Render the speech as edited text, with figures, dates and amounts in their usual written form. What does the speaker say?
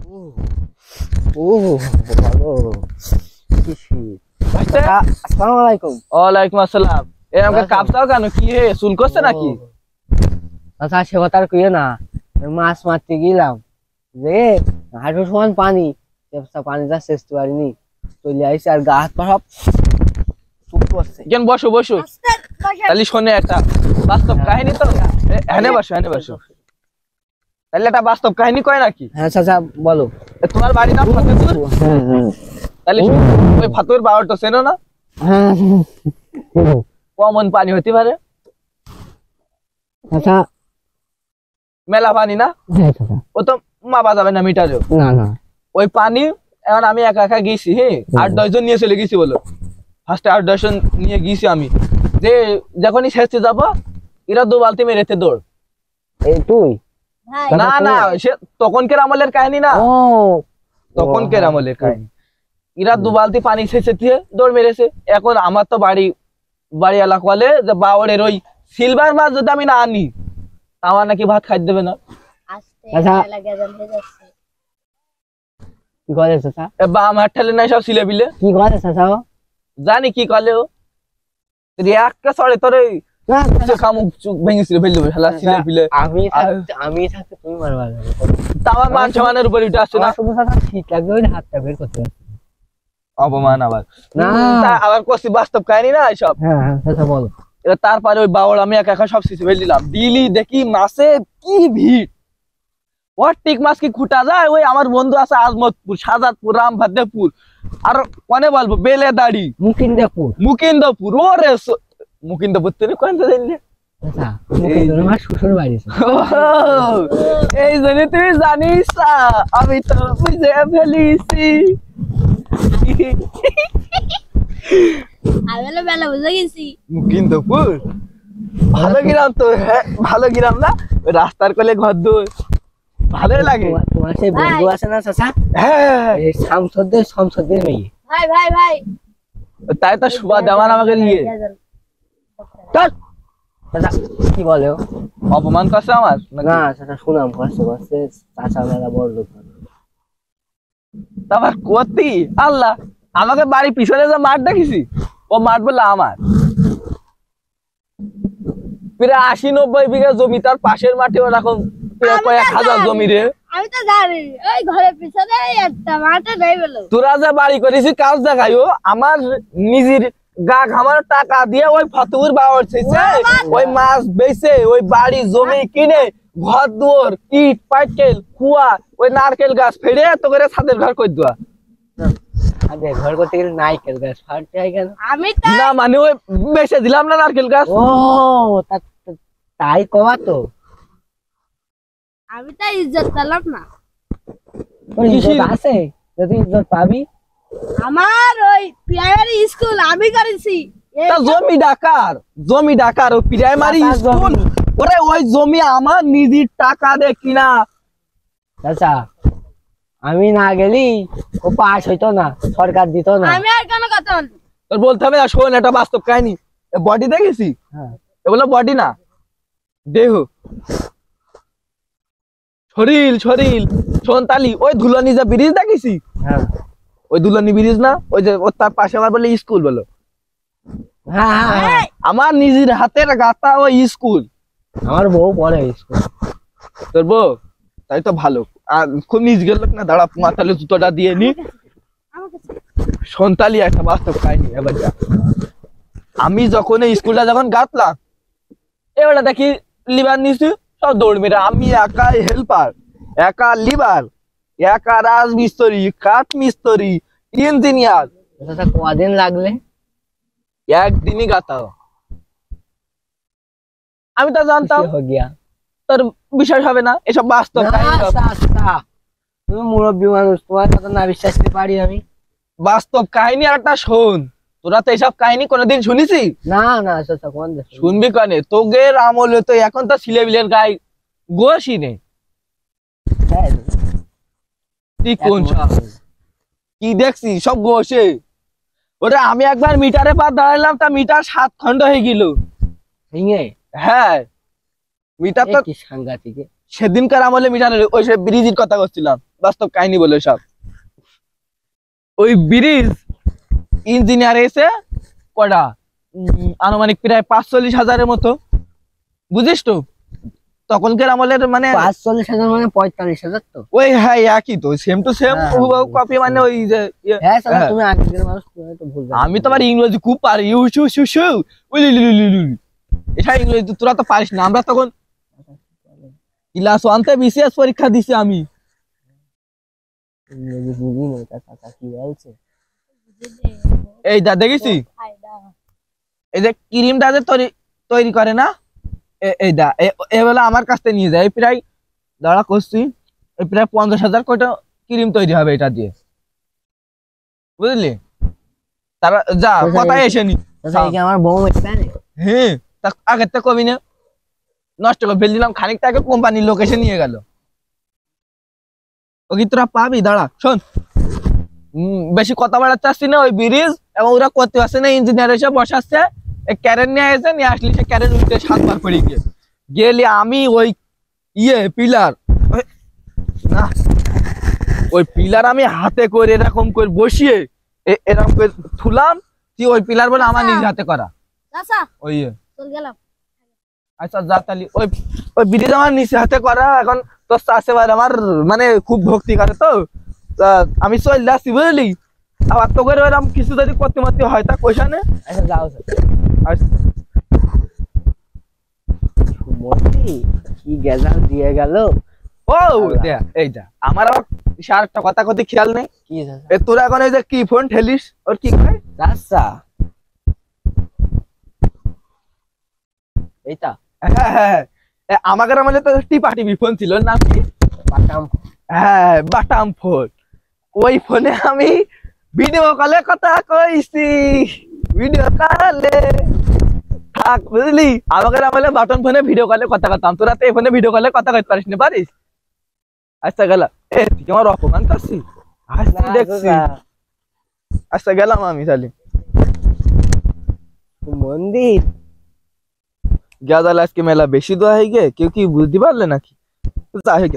ও ভালো কি শীত। আসসালামু আলাইকুম। ওয়ালাইকুম আসসালাম। এ আমাকে কাঁপছাও কেন? কি হে, চুল করছে নাকি? আচ্ছা সে কথা আর কইও না, মাছ মারতে গেলাম যে হাঁটু সমান পানি, পানিটা শেষ পারিনি, চলে আইসি আর গা হাত পা সব চুপ করছে। কেন বসো বসো, তাহলে শোনে একটা বাস্তব কাহিনী তো। এনে বসো এনে বসো, তাহলে একটা বাস্তব কাহিনী কয় নাকি? হ্যাঁ চাচা বলো। তোমার বাড়ি না ফতেপুর? তাহলে ওই ফতেপুর বাড়িটা চেনো না? হ্যাঁ কমন পানি হতে পারে? আচ্ছা মেলা পানি না? হ্যাঁ চাচা। ও তো মাপা যাবে না মিটারেও। না না ওই পানি এখন আমি একা একা গেছি, হ্যাঁ 8-10 জন নিয়ে চলে গেছি বলো। ফার্স্টে 8-10 জন নিয়ে গেছি আমি, যে যখনই শেষে যাবো এরা 2 বালতি মেরেতে দৌড়। এই তুই? না না, সে তখনকার আমলের কাহিনী না, ও তখনকার আমলের কাহিনী। এরা 2 বালতি পানি শেষে দিয়ে দৌড় মেরেছে। এখন আমার তো বাড়ি এলাকা বলে যে বাওড়ের ওই সিলভার মাছ যদি আমি না আনি আমার নাকি ভাত খাই দেবে না। কি করে চাচা? বা আমার ঠেলে নাই সব ছিলে বিলে কি করে চাচা? জানি কি কলে ও একটা সরে তোরে খামুক চুক ভেঙেছিল ফেলে দেবে শালা ছিলে বিলে। আমি থাকতে তুমি মারবা না, আমার মান সম্মানের উপর উঠে আসছে না। শুধু চাচা শীত লাগবে ওই হাতটা বের করতে অপমান আবার না, আবার কষি বাস্তব কাহিনী না এসব। হ্যাঁ হ্যাঁ চাচা বলো। তারপরে ওই বাওড় আমি একা একা সব শিশু ফেলে দিলাম, দিলি দেখি মাছে কি ভিড়। ওর টিক মাছ কি খুঁটা যায়? ওই আমার বন্ধু আছে আজমতপুর, শাহজাদপুর, রামভাদ্রপুর, আর কোনে বলবো বেলেদাড়ি, মুকিন্দপুর। ওরে মুকিন্দপুর তুই কোন জানি আমার শ্বশুর বাড়ি। এই জন্য তুমি জানিস আমি তো বুঝে ফেলিছি। মুকিন্দপুর ভালো গ্রাম তো, হ্যাঁ ভালো গ্রাম না? ওই রাস্তার কোলে ঘর দূর, ভালোই লাগে। তোমার সেই বন্ধু আছে না চাচা? হ্যাঁ শামসুদ্দিন মেয়ে। ভাই ভাই ভাই তাই তো সুবা দেওয়ান আমাকে নিয়ে চাচা কি বলে? অপমান করছে আমার না চাচা সুনাম করছে চাচা মেলা বড় লোক। তারপর করতি আল্লাহ আমাকে বাড়ি পিছনে যে মাঠ দেখেছি, ও মাঠ বললো আমার প্রায় 80-90 বিঘা জমি, তার পাশের মাঠে ওরকম কয়েক হাজার জমি রে। আমি তো জানি ওই ঘরের পিছনে একটা মাঠে নেই বলো। তোরা যে বাড়ি করেছি কাজ দেখাইও, আমার নিজের গা ঘামার টাকা দিয়ে ওই ফতুর বাওয়ার ছেছে, ওই মাছ বেচে ওই বাড়ি জমি কিনে ঘর দুয়ার ইট পাইকেল কুয়া ওই নারকেল গাছ ফেড়ে তো করে ছাদের ঘর করে দেওয়া। ঘর করতে গেলে নারকেল গাছ ফাটতে হয় কেন? আমি না মানে ওই বেচে দিলাম না নারকেল গাছ। ও তাই কমা তো, আমি তো ইজ্জত পেলাম না। ইজ্জত আছে, যদি ইজ্জত পাবি। আমার ওই প্রাইমারি স্কুল আমি করেছি। জমি ডাকার ও প্রাইমারি স্কুল, ওরে ওই জমি আমার নিজের টাকা দিয়ে কিনা। চাচা আমি না গেলি ও পাস হইতো না, সরকার দিত না। আমি আর কেন কথা বলবো? তোর বলতে হবে না, শোন একটা বাস্তব কাহিনী। বডি দেখেছি, এগুলো বডি না দেহ, শরীর শোন তালি। ওই ধুলানি যে ব্রিজ দেখেছি, ওই ধুলানি ব্রিজ না, ওই যে তার পাশে আমার বলে স্কুল বলো। আমার নিজের হাতের গাঁথা ওই স্কুল। আমার বউ পড়ে স্কুল। তোর বউ? তাই তো ভালো। আর খুব নিজ গেল না, দাঁড়া মাথালে জুতোটা দিয়ে নি। সন্তালি একটা বাস্তব কাহিনী। এবার আমি যখন এই স্কুলটা যখন গাঁথলাম, এবারে দেখি লিভার নিচ্ছি সব দৌড় মেরে। আমি একা হেল্পার, একা লিভার, একা রাজমিস্ত্রি, কাঠ মিস্ত্রি, ইঞ্জিনিয়ার। কদিন লাগলে? একদিনই গাঁথা। আমি তো জানতাম তোর বিশ্বাস হবে না এসব বাস্তব কাহিনী। তুমি মুরব্বী মানুষ, তোমার কথা না বিশ্বাস করতে পারি আমি? বাস্তব কাহিনী আর একটা শোন, তোরা তো এইসব কাহিনী কোনোদিন শুনিছি? না না শুনবি কানে, তোগের আমলে তো এখন তো ছেলেবিলের গায়ে গোশই নেই। কি দেখছি সব গোশে। ওটা আমি একবার মিটারে পা দাঁড়ালাম, তা মিটার 7 খন্ড হয়ে গেল। হ্যাঁ মিটার তো কি সাংঘাতিক। সেদিনকার আমলে মিটার, ওই সে ব্রিজের কথা করছিলাম। বাস্তব কাহিনী বলে সব। ওই ব্রিজ ইঞ্জিনিয়ার এসে কটা আনুমানিক প্রায় 45,000-এর মতো, বুঝিস তো তখনকার আমলের মানে 45,000 মানে 45,000 তো। ওই হ্যাঁ একই তো, সেম টু সেম হ্যাঁ, কপি, মানে ওই যে হ্যাঁ শালা হ্যাঁ। তুমি আগের মানুষ, তুমি তো ভুল জানো। আমি তো আবার ইংরেজি খুব পারি, ইউ শু শু শু উলি লুলি লুলি লুলি। এটা ইংরেজি তোরা তো পারিস না। আমরা তখন ক্লাস 1-তে বিসিএস পরীক্ষা দিছি আমি। ইংরেজি বুঝি না, এটা কাকা কি বলছে। এই দা দেখেছি, এই যে ক্রিমটা যে তৈরি করে না, এই দা এবেলা আমার কাছ থেকে নিয়ে যায়। এই প্রায় দাঁড়া করছি, এই প্রায় 50,000 কোটা ক্রিম তৈরি হবে এটা দিয়ে, বুঝলি? তারা যা কথাই এসেনি। আচ্ছা এই কি আমার বউ এটা জানে? হ্যাঁ, তা আগের তো কবি না, নষ্ট করে ফেল দিলাম। খানিকটা আগে কোম্পানির লোক এসে নিয়ে গেল। ও কি তোরা পাবি? দাঁড়া শোন, বেশি কথা বাড়াতে চাচ্ছি না। ওই ব্রিজ এবং ওরা করতে পারছে না, ইঞ্জিনিয়ার এসে বসাচ্ছে, ক্যারেন নিয়ে এসে নিয়ে আসলি, সে ক্যারেন উল্টে 7 বার পড়ে গেলি। আমি ওই পিলার, না ওই পিলার আমি হাতে করে এরকম করে বসিয়ে এরকম করে থুলাম, তুই ওই পিলার বলে আমার নিজ হাতে করা চাচা ওই চল গেলাম। আচ্ছা যা তালি। ওই ব্রিজ আমার নিচে হাতে করা। এখন তোর চাষে আমার মানে খুব ভক্তি করে তো, তা আমি চল যাচ্ছি, বুঝলি? আবার তো করে ওরকম কিছু যদি করতে মারতে হয় তা কইসা নে। আচ্ছা যাও স্যার। আচ্ছা। সুমতি কি গেজাল দিয়ে গেল। ও দেখ, এই যা আমার আবার আর একটা কথা কথি খেয়াল নেই। কি চাচা? এ তোরা এখন এই যে কি ফোন ঠেলিস, ওর কি কয়? চাচা এইটা হ্যাঁ হ্যাঁ, আমাদের আমলে তো টিপা টিপি ফোন ছিল না কি? বাটাম। হ্যাঁ বাটাম ফোন। ওই ফোনে আমি ভিডিও কলে কথা কইছি, ভিডিও কলে থাক, বুঝলি? আমাদের আমলে বাটন ফোনে ভিডিও কলে কথা কইতাম, তোরা তো এই ফোনে ভিডিও কলে কথা কইতে পারিস না, পারিস? আচ্ছা গেল। তুই আমার অপমান করছিস? আসছি না দেখছি। চাচা, আচ্ছা গেলাম আমি তাহলে। মন্দির গেদাল আজকে মেলা বেশি দোয়া হয়ে গে, কেউ কি বুঝতে পারলে নাকি? যাই হোক